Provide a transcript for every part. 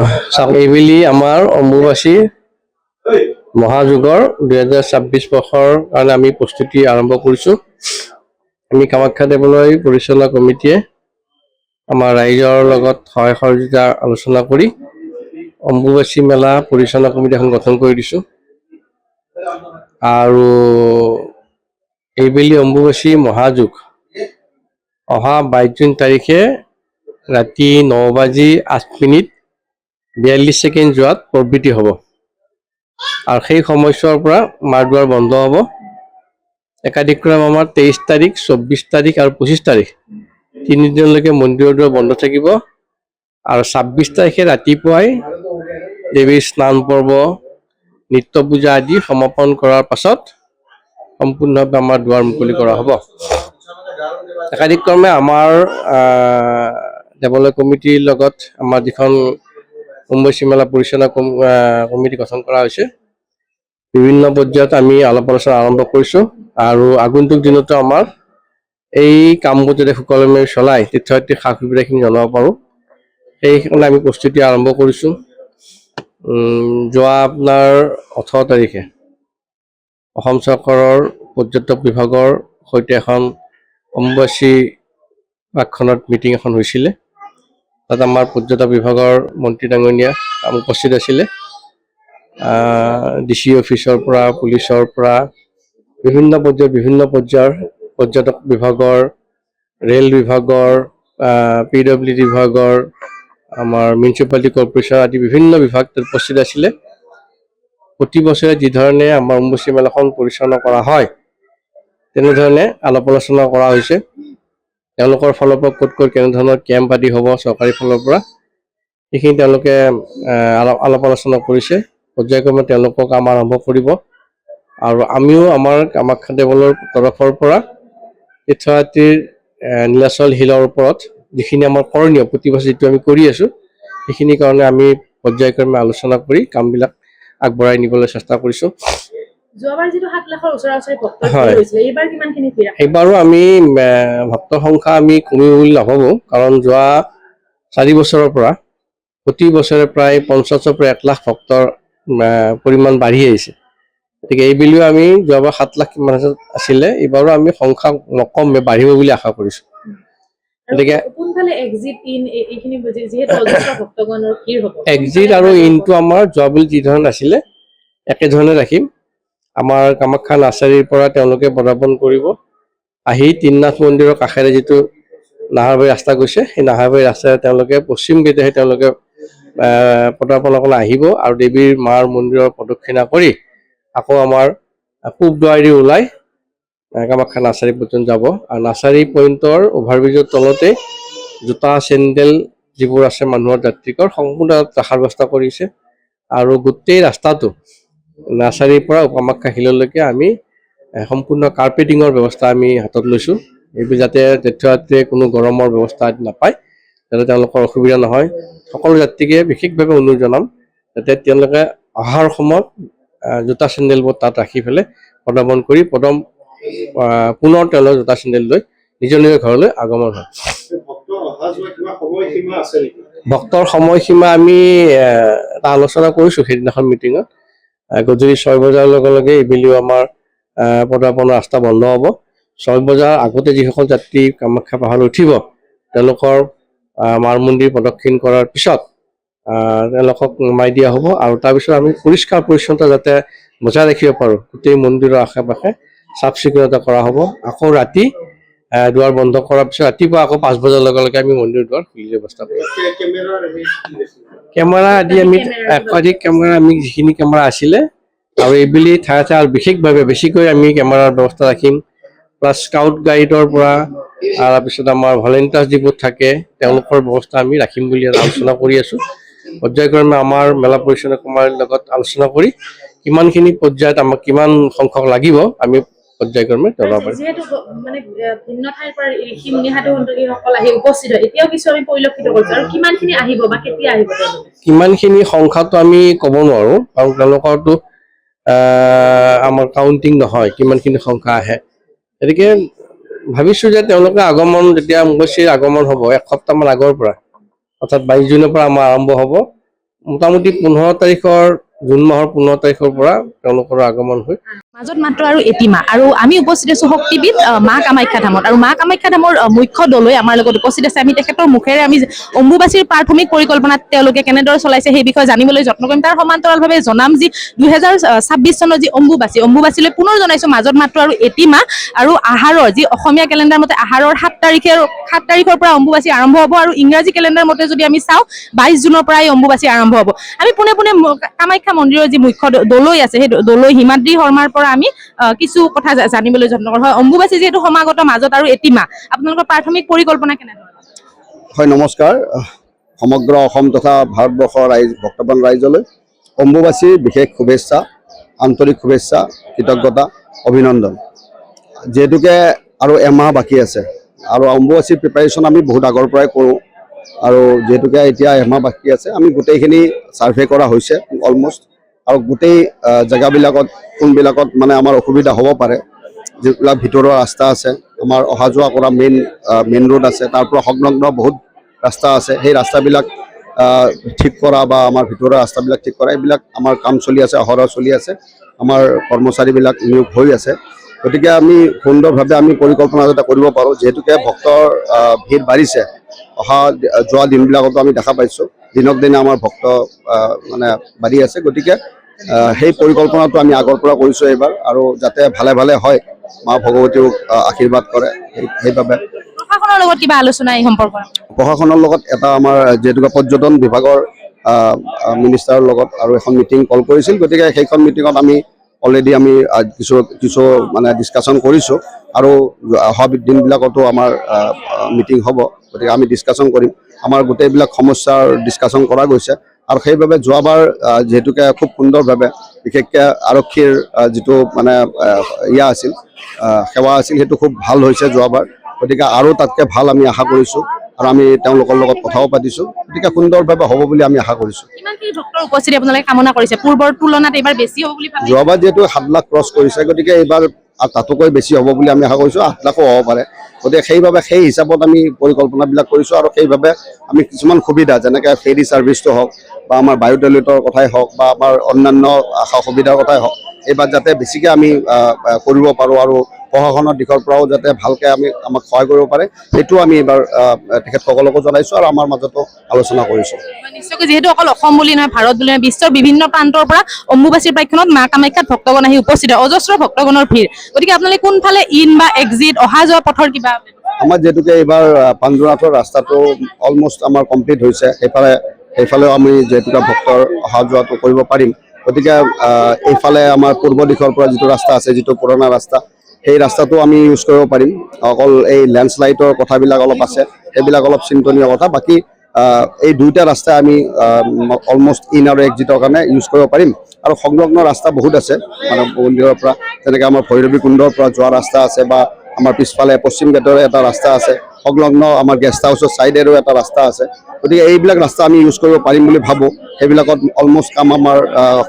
এইবেলি আমাৰ অম্বুবাচী মহাযুগৰ 2026 বৰ্ষৰ কাৰণে আমি প্ৰস্তুতি আৰম্ভ কৰিছোঁ। আমি কামাখ্যা দেৱালয় পৰিচালনা কমিটিয়ে আমাৰ ৰাইজৰ লগত সহায় সহযোগিতা আলোচনা কৰি অম্বুবাচী মেলা পৰিচালনা কমিটি এখন গঠন কৰি দিছোঁ। আৰু এইবেলি অম্বুবাচী মহাযুগ অহা 22 জুন তাৰিখে ৰাতি 9:08:42 যোৱাত প্ৰবৃত্তি হ'ব আৰু সেই সময়ছোৱাৰ পৰা মাৰ দুৱাৰ বন্ধ হ'ব। একাধিক্ৰম আমাৰ 23 তাৰিখ, 24 তাৰিখ আৰু 25 তাৰিখ তিনিদিনলৈকে মন্দিৰৰ দুৱাৰ বন্ধ থাকিব আৰু 26 তাৰিখে ৰাতিপুৱাই দেৱীৰ স্নান পৰ্ব, নিত্য পূজা আদি সমাপন কৰাৰ পাছত সম্পূৰ্ণভাৱে আমাৰ দুৱাৰ মুকলি কৰা হ'ব। একাধিক্ৰমে আমাৰ দেৱালয় কমিটিৰ লগত আমাৰ যিখন অম্বুবাচী মেলা পৰিচালনা কমিটি গঠন কৰা হৈছে, বিভিন্ন পৰ্যায়ত আমি আলাপ আলোচনা আৰম্ভ কৰিছোঁ আৰু আগন্তুক দিনতো আমাৰ এই কামবোৰ যাতে সুকলমে চলাই তীৰ্থযাত্ৰীৰ সা সুবিধাখিনি জনাব পাৰোঁ, সেইকাৰণে আমি প্ৰস্তুতি আৰম্ভ কৰিছোঁ। যোৱা আপোনাৰ 18 তাৰিখে অসম চৰকাৰৰ পৰ্যটক বিভাগৰ সৈতে এখন অম্বুবাচী প্ৰাকখনত মিটিং এখন হৈছিলে। তাত আমাৰ পৰ্যটক বিভাগৰ মন্ত্ৰী ডাঙৰীয়া উপস্থিত আছিলে। DC অফিচৰ পৰা, পুলিচৰ পৰা বিভিন্ন পৰ্যায়ৰ পৰ্যটক বিভাগৰ, ৰেল বিভাগৰ, PWD বিভাগৰ, আমাৰ মিউনিচিপালিটি কৰ্পৰেশ্যন আদি বিভিন্ন বিভাগ উপস্থিত আছিলে। প্ৰতি বছৰে যিধৰণে আমাৰ অম্বুবাচী মেলাখন পৰিচালনা কৰা হয়, তেনেধৰণে আলাপ আলোচনা কৰা হৈছে। তেওঁলোকৰ ফালৰ পৰা ক'ত কেনেধৰণৰ কেম্প আদি হ'ব চৰকাৰী ফালৰ পৰা, সেইখিনি তেওঁলোকে আলাপ আলোচনা কৰিছে। পৰ্যায়ক্ৰমে তেওঁলোকৰ কাম আৰম্ভ কৰিব আৰু আমিও আমাৰ কামাখ্যা দেৱালয়ৰ তৰফৰ পৰা তীৰ্থযাত্ৰীৰ নীলাচল শিলৰ ওপৰত যিখিনি আমাৰ কৰণীয় প্ৰতি বছৰ যিটো আমি কৰি আছোঁ, সেইখিনিৰ কাৰণে আমি পৰ্যায়ক্ৰমে আলোচনা কৰি কামবিলাক আগবঢ়াই নিবলৈ চেষ্টা কৰিছোঁ। যোৱাবাৰ যিটো 7 লাখৰ ওচৰা-ওচৰি ভক্তৰ ভিৰ হৈছিলে, এইবাৰ কিমানখিনি ভিৰ? এইবাৰো আমি ভক্তৰ সংখ্যা আমি কমিব বুলি নাভাবোঁ, কাৰণ যোৱা 4 বছৰৰ পৰা প্ৰতি বছৰে প্ৰায় 50ৰ পৰা 1 লাখ ভক্তৰ পৰিমাণ বাঢ়ি আহিছে। গতিকে এইবেলিও আমি যোৱাবাৰ 7 লাখ কিমান আছিলে, এইবাৰো আমি সংখ্যা নকমে, বাঢ়িব বুলি আশা কৰিছোঁ। গতিকে এক্সিট আৰু ইনটো আমাৰ যোৱাবাৰ যিধৰণে আছিলে একেধৰণে ৰাখিম। আমাৰ কামাখ্যা নাৰ্চাৰীৰ পৰা তেওঁলোকে পদাৰ্পণ কৰিব, আহি তিননাথ মন্দিৰৰ কাষেৰে যিটো নাহাৰবাৰী ৰাস্তা গৈছে, সেই নাহাৰবাৰী ৰাস্তাৰে তেওঁলোকে পশ্চিম গেটেৰে তেওঁলোকে পদাৰ্পণসকলে আহিব আৰু দেৱীৰ মাৰ মন্দিৰৰ প্ৰদক্ষিণা কৰি আকৌ আমাৰ পূব দুৱাৰেদি ওলাই কামাখ্যা নাৰ্চাৰী পৰ্যন্ত যাব। আৰু নাৰ্চাৰী পইণ্টৰ অভাৰব্ৰিজৰ তলতে জোতা চেণ্ডেল যিবোৰ আছে মানুহৰ যাত্ৰীকৰ সম্পূৰ্ণ ৰখাৰ ব্যৱস্থা কৰিছে আৰু গোটেই ৰাস্তাটো নাৰ্চাৰীৰ পৰা কামাখ্যা শিললৈকে আমি সম্পূৰ্ণ কাৰ্পেটিঙৰ ব্যৱস্থা আমি হাতত লৈছোঁ। এইবোৰ যাতে তীৰ্থযাত্ৰীয়ে কোনো গৰমৰ ব্যৱস্থা নাপায়, যাতে তেওঁলোকৰ অসুবিধা নহয়। সকলো যাত্ৰীকে বিশেষভাৱে অনুৰোধ জনাম যাতে তেওঁলোকে অহাৰ সময়ত জোতা চেণ্ডেলবোৰ তাত ৰাখি পেলাই পদাৰ্পণ কৰি পুনৰ তেওঁলোকে জোতা চেণ্ডেল লৈ নিজৰ ঘৰলৈ আগমন হয়। ভক্তৰ সময়সীমা আমি এটা আলোচনা কৰিছোঁ সেইদিনাখন মিটিঙত। গধূলি 6 বজাৰ লগে লগে এইবেলিও আমাৰ পদাৰ্পণৰ ৰাস্তা বন্ধ হ'ব। 6 বজাৰ আগতে যিসকল যাত্ৰী কামাখ্যা পাহাৰলৈ উঠিব, তেওঁলোকৰ মাৰ মন্দিৰ প্ৰদক্ষিণ কৰাৰ পিছত তেওঁলোকক নমাই দিয়া হ'ব আৰু তাৰপিছত আমি পৰিষ্কাৰ পৰিচ্ছন্নতা যাতে বজাই ৰাখিব পাৰোঁ, গোটেই মন্দিৰৰ আশে পাশে চাফ চিকুণতা কৰা হ'ব। আকৌ ৰাতি দুৱাৰ বন্ধ কৰাৰ পিছত ৰাতিপুৱা আকৌ 5 বজাৰ লগে লগে আমি মন্দিৰৰ দুৱাৰ খুলি ব্যৱস্থা কৰিম। কেমেৰা আদি আমি একাধিক কেমেৰা আমি যিখিনি কেমেৰা আছিলে আৰু এইবেলি ঠায়ে ঠায়ে আৰু বিশেষভাৱে বেছিকৈ আমি কেমেৰাৰ ব্যৱস্থা ৰাখিম। প্লাছ স্কাউট গাইডৰ পৰা তাৰপিছত আমাৰ ভলেণ্টিয়াৰ্ছ যিবোৰ থাকে তেওঁলোকৰ ব্যৱস্থা আমি ৰাখিম বুলি আলোচনা কৰি আছোঁ। পৰ্যায়ক্ৰমে আমাৰ মেলা পৰিচালনা কমিটিৰ লগত আলোচনা কৰি কিমানখিনি পৰ্যায়ত আমাক কিমান সংখ্যক লাগিব আমি পৰ্যায়ক্ৰমে জনাব পাৰিম। যিহেতু মানে ভিন্ন ঠাইৰ পৰা ঋষি মুনি সাধু সন্ততিসকল আহি উপস্থিত হয়, এতিয়াও কিছু আমি পৰিলক্ষিত কৰিছোঁ, আৰু কিমানখিনি আহিব বা কেতিয়া আহিব? কিমানখিনি সংখ্যাটো আমি ক'ব নোৱাৰোঁ, কাৰণ তেওঁলোকৰতো আমাৰ কাউণ্টিং নহয় কিমানখিনি সংখ্যা আহে। গতিকে ভাবিছোঁ যে তেওঁলোকে আগমন যেতিয়া অম্বুবাচীৰ আগমন হ'ব 1 সপ্তাহমান আগৰ পৰা, অৰ্থাৎ 22 জুনৰ পৰা আমাৰ আৰম্ভ হ'ব, মোটামুটি 15 তাৰিখৰ জুন মাহৰ 15 তাৰিখৰ পৰা তেওঁলোকৰ আগমন হয়। মাজত মাত্ৰ আৰু এটিমাহ আৰু আমি উপস্থিত আছো শক্তিপীঠ মা কামাখ্যা ধামত আৰু মা কামাখ্যা ধামৰ মুখ্য দলৈ আমাৰ লগত উপস্থিত আছে। আমি তেখেতৰ মুখেৰে আমি অম্বুবাচীৰ প্ৰাথমিক পৰিকল্পনা তেওঁলোকে কেনেদৰে চলাইছে সেই বিষয়ে জানিবলৈ যত্ন কৰিম। তাৰ সমান্তৰালভাৱে জনাম যি 2026 চনৰ যি অম্বুবাচীলৈ পুনৰ জনাইছো মাজত মাত্ৰ আৰু এটিমাহ আৰু আহাৰৰ যি অসমীয়া কেলেণ্ডাৰ মতে আহাৰৰ 7 তাৰিখৰ পৰা অম্বুবাচী আৰম্ভ হ'ব আৰু ইংৰাজী কেলেণ্ডাৰ মতে যদি আমি চাওঁ 22 জুনৰ পৰা এই অম্বুবাচী আৰম্ভ হ'ব। আমি পোনে পোনে কামাখ্যা মন্দিৰৰ যি মুখ্য দলৈ আছে সেই দলৈ হিমাদ্ৰী শৰ্মাৰ পৰা আমি কিছু কথা জানিবলৈ যত্ন কৰোঁ। হয়, অম্বুবাচী যিহেতু সমাগত মাজত আৰু এটিমাহ আপোনালোকৰ প্ৰাথমিক পৰিকল্পনা কেনেধৰণৰ? হয়, নমস্কাৰ। সমগ্ৰ অসম তথা ভাৰতবৰ্ষৰ ভক্তপ্ৰাণ ৰাইজলৈ অম্বুবাচীৰ বিশেষ শুভেচ্ছা, আন্তৰিক শুভেচ্ছা, কৃতজ্ঞতা, অভিনন্দন। যিহেতুকে আৰু এমাহ বাকী আছে আৰু অম্বুবাচীৰ প্ৰিপাৰেশ্যন আমি বহুত আগৰ পৰাই কৰোঁ আৰু যিহেতুকে এতিয়া এমাহ বাকী আছে আমি গোটেইখিনি ছাৰ্ভে কৰা হৈছে অলমষ্ট আৰু গোটেই জেগাবিলাকত কোনবিলাকত মানে আমাৰ অসুবিধা হ'ব পাৰে, যিবিলাক ভিতৰুৱা ৰাস্তা আছে, আমাৰ অহা যোৱা কৰা মেইন ৰোড আছে, তাৰ পৰা সংলগ্ন বহুত ৰাস্তা আছে, সেই ৰাস্তাবিলাক ঠিক কৰা বা আমাৰ ভিতৰুৱা ৰাস্তাবিলাক ঠিক কৰা এইবিলাক আমাৰ কাম চলি আছে, অহৰহ চলি আছে, আমাৰ কৰ্মচাৰীবিলাক নিয়োগ হৈ আছে। গতিকে আমি সুন্দৰভাৱে আমি পৰিকল্পনা যাতে কৰিব পাৰোঁ, যিহেতুকে ভক্তৰ ভিৰ বাঢ়িছে। যোৱা দিনবিলাকতো আমি দেখা পাইছোঁ দিনক দিনে আমাৰ ভক্ত মানে বাঢ়ি আছে। গতিকে সেই পৰিকল্পনাটো আমি আগৰ পৰা কৰিছোঁ এইবাৰ আৰু যাতে ভালে ভালে হয়, মা ভগৱতীও আশীৰ্বাদ কৰে সেইবাবে। প্ৰশাসনৰ লগত কিবা আলোচনা এই সম্পৰ্কত? প্ৰশাসনৰ লগত এটা আমাৰ যিহেতুকে পৰ্যটন বিভাগৰ মিনিষ্টাৰৰ লগত আৰু এখন মিটিং কল কৰিছিল। গতিকে সেইখন মিটিঙত আমি অলৰেডি আমি কিছু মানে ডিছকাশ্যন কৰিছোঁ আৰু অহা দিনবিলাকতো আমাৰ মিটিং হ'ব। গতিকে আমি ডিছকাশ্যন কৰিম, আমাৰ গোটেইবিলাক সমস্যাৰ ডিছকাশ্যন কৰা গৈছে আৰু সেইবাবে যোৱাবাৰ যিহেতুকে খুব সুন্দৰভাৱে বিশেষকৈ আৰক্ষীৰ যিটো মানে আছিল সেৱা আছিল সেইটো খুব ভাল হৈছে যোৱাবাৰ। গতিকে আৰু তাতকৈ ভাল আমি আশা কৰিছোঁ আৰু আমি তেওঁলোকৰ লগত কথাও পাতিছোঁ। গতিকে সুন্দৰভাৱে হ'ব বুলি আমি আশা কৰিছোঁ। কিমানখিনি ভক্তৰ উপস্থিতি আপোনালোকে কামনা কৰিছে? পূৰ্বৰ তুলনাত এইবাৰ বেছি হ'ব বুলি ভাবে? যোৱাবাৰ যিহেতু 7 লাখ ক্ৰছ কৰিছে, গতিকে এইবাৰ তাতোকৈ বেছি হ'ব বুলি আমি আশা কৰিছোঁ, 8 লাখো হ'ব পাৰে। গতিকে সেইবাবে সেই হিচাপত আমি পৰিকল্পনাবিলাক কৰিছোঁ আৰু সেইবাবে আমি কিছুমান সুবিধা যেনেকৈ ফেৰী ছাৰ্ভিচটো হওক বা আমাৰ বায়ু টয়লেটৰ কথাই হওক বা আমাৰ অন্যান্য সা সুবিধাৰ কথাই হওক, এইবাৰ যাতে বেছিকৈ আমি কৰিব পাৰোঁ আৰু প্ৰশাসনৰ দিশৰ পৰাও যাতে ভালকৈ আমাক সহায় কৰিব পাৰে, সেইটো আমি এইবাৰ তেখেতসকলকো জনাইছোঁ আৰু আমাৰ মাজতো আলোচনা কৰিছোঁ। নিশ্চয়কৈ যিহেতু অকল অসম বুলি নহয়, ভাৰত বুলি নহয়, বিশ্বৰ বিভিন্ন প্ৰান্তৰ পৰা অম্বুবাচীৰ প্ৰাক্ষণত মা কামাখ্যাত ভক্তগণ আহি উপস্থিত হয়, অজস্ৰ ভক্তগণৰ ভিৰ। গতিকে আপোনালোকে কোনফালে ইন বা এক্সিট অহা যোৱা পথৰ কিবা? আমাৰ যিহেতুকে এইবাৰ পাঞ্জুনাথৰ ৰাস্তাটো অলমষ্ট আমাৰ কমপ্লিট হৈছে, সেইফালেও আমি যিহেতুকে ভক্তৰ অহা যোৱাটো কৰিব পাৰিম। গতিকে এইফালে আমাৰ পূৰ্ব দিশৰ পৰা যিটো ৰাস্তা আছে, যিটো পুৰণা ৰাস্তা, সেই ৰাস্তাটো আমি ইউজ কৰিব পাৰিম। অকল এই লেণ্ডশ্লাইডৰ কথাবিলাক অলপ আছে, সেইবিলাক অলপ চিন্তনীয় কথা। বাকী এই দুইটা ৰাস্তাই আমি অলমষ্ট ইন আৰু এক্সিটৰ কাৰণে ইউজ কৰিব পাৰিম আৰু সংলগ্ন ৰাস্তা বহুত আছে মানে মন্দিৰৰ পৰা, যেনেকৈ আমাৰ ভৈৰৱী কুণ্ডৰ পৰা যোৱা ৰাস্তা আছে বা আমাৰ পিছফালে পশ্চিম গেটৰে এটা ৰাস্তা আছে, সংলগ্ন আমাৰ গেষ্ট হাউচৰ ছাইডেৰো এটা ৰাস্তা আছে। গতিকে এইবিলাক ৰাস্তা আমি ইউজ কৰিব পাৰিম বুলি ভাবোঁ। সেইবিলাকত অলমষ্ট কাম আমাৰ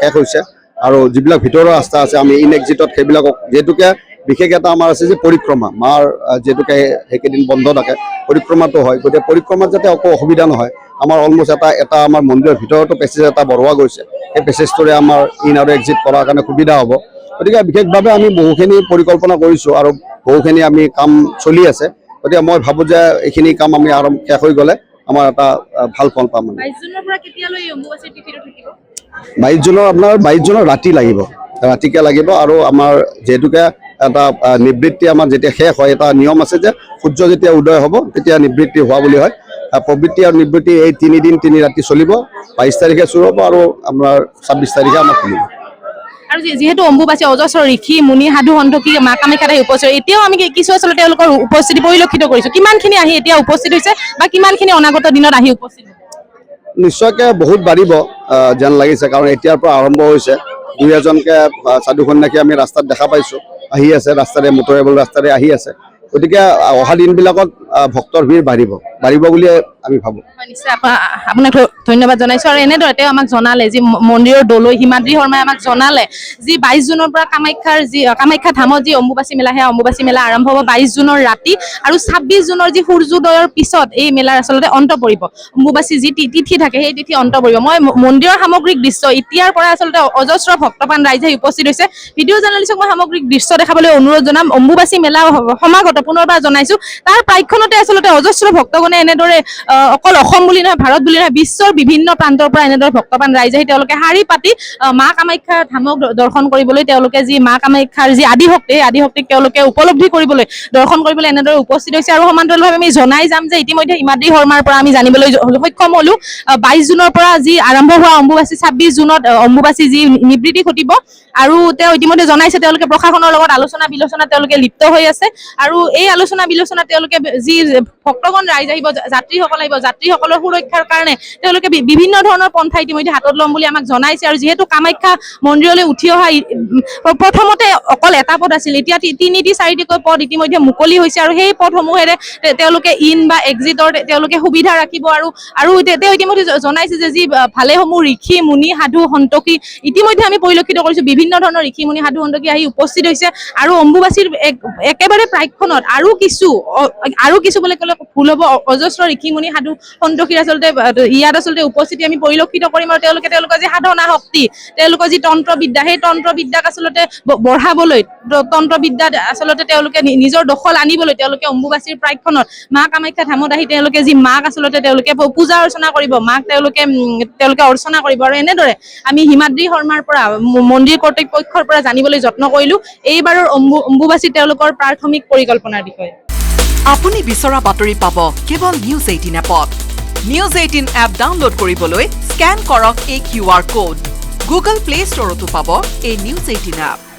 শেষ হৈছে আৰু যিবিলাক ভিতৰৰ ৰাস্তা আছে আমি ইন এক্সিটত সেইবিলাকক, যিহেতুকে বিশেষ এটা আমাৰ আছে যে পৰিক্ৰমা, মাৰ যিহেতুকে সেইকেইদিন বন্ধ থাকে, পৰিক্ৰমাটো হয়। গতিকে পৰিক্ৰমাত যাতে একো অসুবিধা নহয়, আমাৰ অলমষ্ট এটা আমাৰ মন্দিৰৰ ভিতৰতো পেছেজ এটা বঢ়োৱা গৈছে, সেই পেছেজটোৰে আমাৰ ইন আৰু এক্সিট কৰাৰ কাৰণে সুবিধা হ'ব। গতিকে বিশেষভাৱে আমি বহুখিনি পৰিকল্পনা কৰিছোঁ আৰু বহুখিনি আমি কাম চলি আছে। গতিকে মই ভাবোঁ যে এইখিনি কাম আমি শেষ হৈ গ'লে আমাৰ এটা ভাল ফল পাম। 22 জুনৰ পৰা কেতিয়ালৈ এই অম্বুবাচীৰ তিথিটো থাকিব? 22 জুনৰ আপোনাৰ 22 জুনৰ ৰাতি লাগিব, ৰাতিকে লাগিব আৰু আমাৰ যিহেতুকে এটা নিবৃত্তি আমাৰ যেতিয়া শেষ হয়, এটা নিয়ম আছে যে সূৰ্য যেতিয়া উদয় হ'ব তেতিয়া নিবৃত্তি হোৱা বুলি হয়। প্ৰবৃত্তি আৰু নিবৃত্তি এই 3 দিন 3 ৰাতি চলিব। 22 তাৰিখে চুৰ হ'ব আৰু আপোনাৰ 26 তাৰিখে আমাৰ খুলিব। আৰু যিহেতু অম্বুবাচী অজস্ৰ ঋষি মুনি সাধু সন্ততি মা কামাখ্যাত আহি উপস্থিত, এতিয়াও আমি কিছু আচলতে তেওঁলোকৰ উপস্থিতি পৰিলক্ষিত কৰিছোঁ। কিমানখিনি আহি এতিয়া উপস্থিত হৈছে বা কিমানখিনি অনাগত দিনত আহি উপস্থিত হ'ব? নিশ্চয়কৈ বহুত বাঢ়িব যেন লাগিছে, কাৰণ এতিয়াৰ পৰা আৰম্ভ হৈছে। 2-এজনকৈ সাধু সন্যাসী আমি ৰাস্তাত দেখা পাইছোঁ, আহি আছে ৰাস্তাৰে, মটৰেবল ৰাস্তাৰে আহি আছে। গতিকে অহা দিনবিলাকত ভক্তৰ ভিৰ বাঢ়িব বুলিয়ে আমি ভাবোঁ। হয়, নিশ্চয় আপোনাক ধন্যবাদ জনাইছো। আৰু এনেদৰে তেওঁ আমাক জনালে যি মন্দিৰৰ দলৈ হিমাদ্ৰী শৰ্মাই আমাক জনালে যি 22 জুনৰ পৰা কামাখ্যা ধামত যি অম্বুবাচী মেলা, সেয়া অম্বুবাচী মেলা আৰম্ভ হ'ব 22 জুনৰ ৰাতি, আৰু 26 জুনৰ যি সূৰ্যোদয়ৰ পিছত এই মেলাৰ আচলতে অন্ত পৰিব। অম্বুবাচী যি তিথি থাকে সেই তিথি অন্ত পৰিব। মই মন্দিৰৰ সামগ্ৰিক দৃশ্য এতিয়াৰ পৰা আচলতে অজস্ৰ ভক্তপ্ৰাণ ৰাইজে উপস্থিত হৈছে। ভিডিঅ' জাৰ্নেলিষ্টক মই সামগ্ৰিক দৃশ্য দেখাবলৈ অনুৰোধ জনাম। অম্বুবাচী মেলা সমাগত পুনৰবাৰ জনাইছো, তাৰ প্ৰাক্ষণতে আচলতে অজস্ৰ ভক্তগণে এনেদৰে অকল অসম বুলি নহয়, ভাৰত বুলি নহয়, বিশ্বৰ বিভিন্ন প্ৰান্তৰ পৰা এনেদৰে ভক্তপ্ৰাণ ৰাইজ আহি তেওঁলোকে শাৰী পাতি মা কামাখ্যা ধামক দৰ্শন কৰিবলৈ, তেওঁলোকে যি মা কামাখ্যাৰ যি আদিশক্তি, এই আদিশক্তিক তেওঁলোকে উপলব্ধি কৰিবলৈ, দৰ্শন কৰিবলৈ এনেদৰে উপস্থিত হৈছে। আৰু সমান্তৰালভাৱে আমি জনাই যাম যে ইতিমধ্যে হিমাদ্ৰী শৰ্মাৰ পৰা আমি জানিবলৈ সক্ষম হলো 22 জুনৰ পৰা যি আৰম্ভ হোৱা অম্বুবাচী 26 জুনত অম্বুবাচী যি নিবৃত্তি ঘটিব। আৰু তেওঁ ইতিমধ্যে জনাইছে তেওঁলোকে প্ৰশাসনৰ লগত আলোচনা বিলোচনা তেওঁলোকে লিপ্ত হৈ আছে। আৰু এই আলোচনা বিলোচনা তেওঁলোকে যি ভক্তগণ ৰাইজ আহিব, যাত্ৰীসকল আহিব, যাত্ৰীসকলৰ সুৰক্ষাৰ কাৰণে তেওঁলোকে বিভিন্ন ধৰণৰ পন্থা ইতিমধ্যে হাতত ল'ম বুলি আমাক জনাইছে। আৰু যিহেতু কামাখ্যা মন্দিৰলৈ উঠি অহা প্ৰথমতে অকল এটা পথ আছিল, এতিয়া 3-4টিকৈ পথ ইতিমধ্যে মুকলি হৈছে। আৰু সেই পথসমূহেৰে তেওঁলোকে ইন বা এক্সিটৰ তেওঁলোকে সুবিধা ৰাখিব। আৰু তেওঁ ইতিমধ্যে জনাইছে যে যি ভালেসমূহ ঋষি মুনি সাধু সন্তকী ইতিমধ্যে আমি পৰিলক্ষিত কৰিছো, বিভিন্ন ধৰণৰ ঋষি মুনি সাধু সন্তকী আহি উপস্থিত হৈছে। আৰু অম্বুবাচীৰ একেবাৰে প্ৰাক্ষণত আৰু কিছু বুলি ক'লে ভুল হ'ব, অজস্ৰ ঋষি মুনি সাধু সন্তকীৰ আচলতে ইয়াত আচলতে উপস্থিতি আমি পৰিলক্ষিত কৰিম। আৰু তেওঁলোকৰ যি সাধনা শক্তি, তেওঁলোকৰ যি তন্ত্ৰবিদ্যা, সেই তন্ত্ৰবিদ্যাক আচলতে বঢ়াবলৈ, তন্ত্ৰবিদ্যাত আচলতে তেওঁলোকে নিজৰ দখল আনিবলৈ তেওঁলোকে অম্বুবাচীৰ প্ৰাক্ষণত মা কামাখ্যা ধামত আহি তেওঁলোকে যি মাক আচলতে তেওঁলোকে পূজা অৰ্চনা কৰিব, মাক তেওঁলোকে অৰ্চনা কৰিব। আৰু এনেদৰে আমি হিমাদ্ৰী শৰ্মাৰ পৰা মন্দিৰ কৰ্তৃপক্ষৰ পৰা জানিবলৈ যত্ন কৰিলো এইবাৰৰ অম্বুবাচী তেওঁলোকৰ প্ৰাথমিক পৰিকল্পনাৰ বিষয়ে। আপুনি বিচৰা বাতৰি পাব কেৱল নিউজ 18 এপত। নিউজ 18 এপ ডাউনলোড কৰিবলৈ স্কেন কৰক এই QR কোড। গুগল প্লে ষ্টৰতো পাব এই নিউজ 18 এপ।